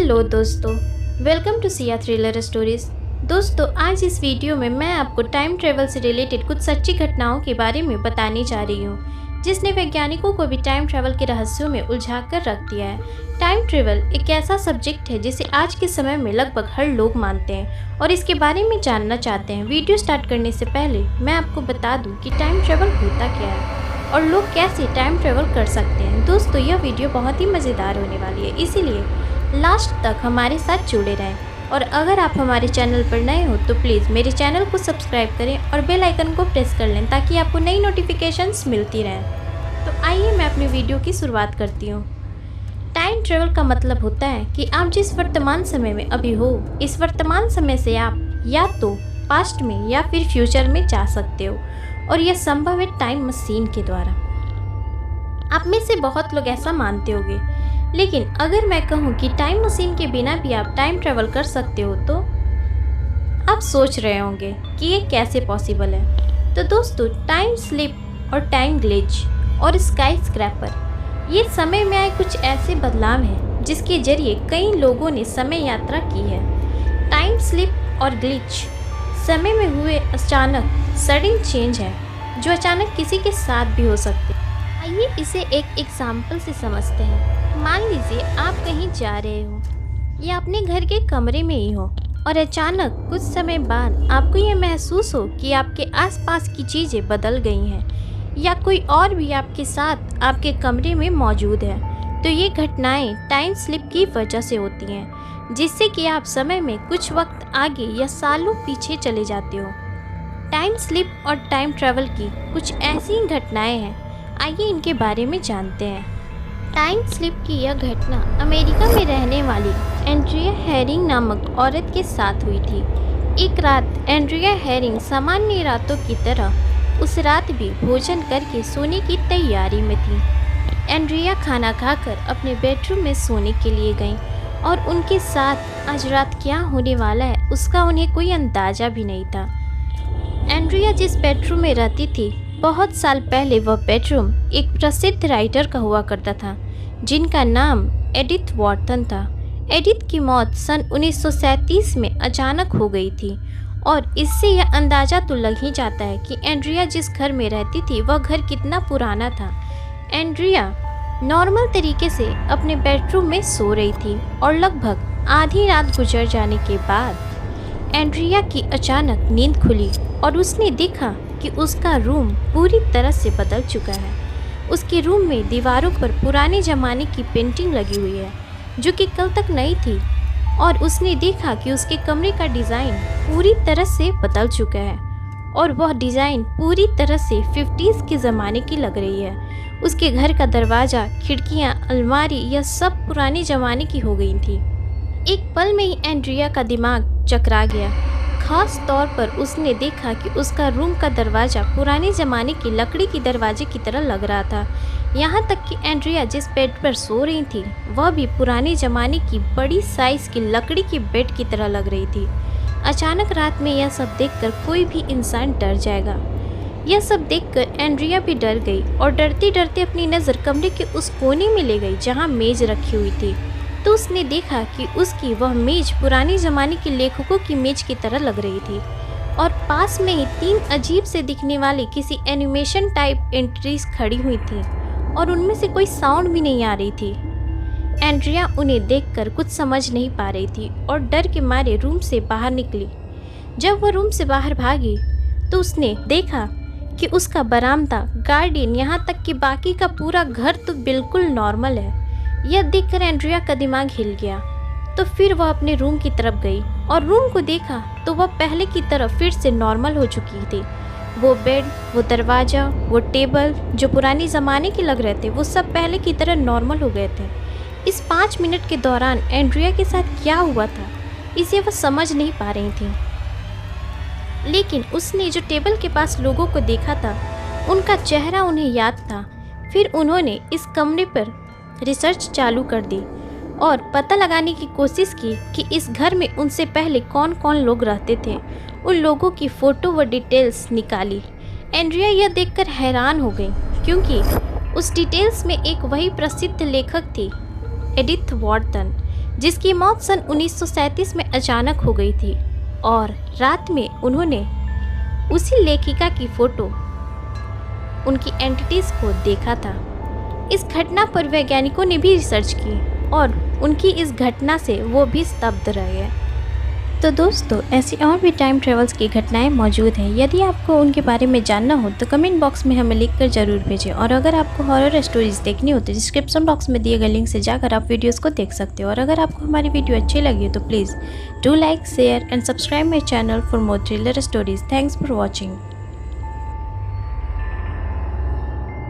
Hello दोस्तों, welcome to Siya thriller stories. दोस्तों, आज इस वीडियो में मैं आपको टाइम ट्रेवल से रिलेटेड कुछ सच्ची घटनाओं के बारे में बताने जा रही हूँ, जिसने वैज्ञानिकों को भी टाइम ट्रेवल के रहस्यों में उलझा कर रख दिया है। टाइम ट्रेवल एक ऐसा सब्जेक्ट है जिसे आज के समय में लगभग हर लोग मानते हैं और इसके बारे में जानना चाहते हैं। वीडियो स्टार्ट करने से पहले मैं आपको बता दूँ कि टाइम ट्रेवल होता क्या है और लोग कैसे टाइम ट्रेवल कर सकते हैं। दोस्तों, यह वीडियो बहुत ही मज़ेदार होने वाली है, इसीलिए लास्ट तक हमारे साथ जुड़े रहें। और अगर आप हमारे चैनल पर नए हो तो प्लीज़ मेरे चैनल को सब्सक्राइब करें और बेल आइकन को प्रेस कर लें ताकि आपको नई नोटिफिकेशंस मिलती रहें। तो आइए मैं अपनी वीडियो की शुरुआत करती हूँ। टाइम ट्रेवल का मतलब होता है कि आप जिस वर्तमान समय में अभी हो, इस वर्तमान समय से आप या तो पास्ट में या फिर फ्यूचर में जा सकते हो, और यह संभव है टाइम मशीन के द्वारा। आप में से बहुत लोग ऐसा मानते होंगे, लेकिन अगर मैं कहूँ कि टाइम मशीन के बिना भी आप टाइम ट्रेवल कर सकते हो तो आप सोच रहे होंगे कि ये कैसे पॉसिबल है। तो दोस्तों, टाइम स्लिप और टाइम ग्लिच और स्काई स्क्रैपर ये समय में आए कुछ ऐसे बदलाव हैं जिसके जरिए कई लोगों ने समय यात्रा की है। टाइम स्लिप और ग्लिच समय में हुए अचानक सडन चेंज है जो अचानक किसी के साथ भी हो सकते हैं। आइए इसे एक एग्जाम्पल से समझते हैं। मान लीजिए आप कहीं जा रहे हो या अपने घर के कमरे में ही हो और अचानक कुछ समय बाद आपको ये महसूस हो कि आपके आसपास की चीज़ें बदल गई हैं या कोई और भी आपके साथ आपके कमरे में मौजूद है। तो ये घटनाएं टाइम स्लिप की वजह से होती हैं, जिससे कि आप समय में कुछ वक्त आगे या सालों पीछे चले जाते हो। टाइम स्लिप और टाइम ट्रैवल की कुछ ऐसी घटनाएं हैं, आइए इनके बारे में जानते हैं। टाइम स्लिप की यह घटना अमेरिका में रहने वाली एंड्रिया हेरिंग नामक औरत के साथ हुई थी। एक रात एंड्रिया हेरिंग सामान्य रातों की तरह उस रात भी भोजन करके सोने की तैयारी में थी। एंड्रिया खाना खाकर अपने बेडरूम में सोने के लिए गईं और उनके साथ आज रात क्या होने वाला है उसका उन्हें कोई अंदाज़ा भी नहीं था। एंड्रिया जिस बेडरूम में रहती थी, बहुत साल पहले वह बेडरूम एक प्रसिद्ध राइटर का हुआ करता था जिनका नाम एडिथ वॉर्टन था। एडिथ की मौत सन 1937 में अचानक हो गई थी और इससे यह अंदाज़ा तो लग ही जाता है कि एंड्रिया जिस घर में रहती थी वह घर कितना पुराना था। एंड्रिया नॉर्मल तरीके से अपने बेडरूम में सो रही थी और लगभग आधी रात गुजर जाने के बाद एंड्रिया की अचानक नींद खुली और उसने देखा कि उसका रूम पूरी तरह से बदल चुका है। उसके रूम में दीवारों पर पुराने ज़माने की पेंटिंग लगी हुई है जो कि कल तक नई थी, और उसने देखा कि उसके कमरे का डिज़ाइन पूरी तरह से बदल चुका है और वह डिज़ाइन पूरी तरह से 50s के ज़माने की लग रही है। उसके घर का दरवाज़ा, खिड़कियाँ, अलमारी यह सब पुराने ज़माने की हो गई थी। एक पल में ही एंड्रिया का दिमाग चकरा गया। खास तौर पर उसने देखा कि उसका रूम का दरवाज़ा पुराने ज़माने की लकड़ी की दरवाजे की तरह लग रहा था। यहाँ तक कि एंड्रिया जिस बेड पर सो रही थी वह भी पुराने ज़माने की बड़ी साइज़ की लकड़ी के बेड की तरह लग रही थी। अचानक रात में यह सब देखकर कोई भी इंसान डर जाएगा। यह सब देखकर एंड्रिया भी डर गई और डरते डरते अपनी नज़र कमरे के उस कोने में ले गई जहाँ मेज़ रखी हुई थी। तो उसने देखा कि उसकी वह मेज पुराने ज़माने के लेखकों की मेज की तरह लग रही थी और पास में ही 3 अजीब से दिखने वाली किसी एनिमेशन टाइप एंट्रीज खड़ी हुई थी और उनमें से कोई साउंड भी नहीं आ रही थी। एंड्रिया उन्हें देखकर कुछ समझ नहीं पा रही थी और डर के मारे रूम से बाहर निकली। जब वह रूम से बाहर भागी तो उसने देखा कि उसका बरामदा, गार्डन, यहाँ तक कि बाकी का पूरा घर तो बिल्कुल नॉर्मल है। यह देखकर एंड्रिया का दिमाग हिल गया। तो फिर वह अपने रूम की तरफ गई और रूम को देखा तो वह पहले की तरह फिर से नॉर्मल हो चुकी थी। वो बेड, वो दरवाज़ा, वो टेबल जो पुराने ज़माने के लग रहे थे वो सब पहले की तरह नॉर्मल हो गए थे। इस 5 मिनट के दौरान एंड्रिया के साथ क्या हुआ था इसे वह समझ नहीं पा रही थी, लेकिन उसने जो टेबल के पास लोगों को देखा था उनका चेहरा उन्हें याद था। फिर उन्होंने इस कमरे पर रिसर्च चालू कर दी और पता लगाने की कोशिश की कि इस घर में उनसे पहले कौन कौन लोग रहते थे। उन लोगों की फ़ोटो व डिटेल्स निकाली। एंड्रिया यह देखकर हैरान हो गई क्योंकि उस डिटेल्स में एक वही प्रसिद्ध लेखक थी, एडिथ वॉर्टन, जिसकी मौत सन 1937 में अचानक हो गई थी और रात में उन्होंने उसी लेखिका की फ़ोटो उनकी एंटिटीज़ को देखा था। इस घटना पर वैज्ञानिकों ने भी रिसर्च की और उनकी इस घटना से वो भी स्तब्ध रह गए। तो दोस्तों, ऐसी और भी टाइम ट्रेवल्स की घटनाएं मौजूद हैं। यदि आपको उनके बारे में जानना हो तो कमेंट बॉक्स में हमें लिखकर ज़रूर भेजें। और अगर आपको हॉरर स्टोरीज देखनी हो तो डिस्क्रिप्शन बॉक्स में दिए गए लिंक से जाकर आप वीडियोस को देख सकते हो। और अगर आपको हमारी वीडियो अच्छी लगी तो please do like, share and subscribe my channel for more thriller stories. Thanks for watching.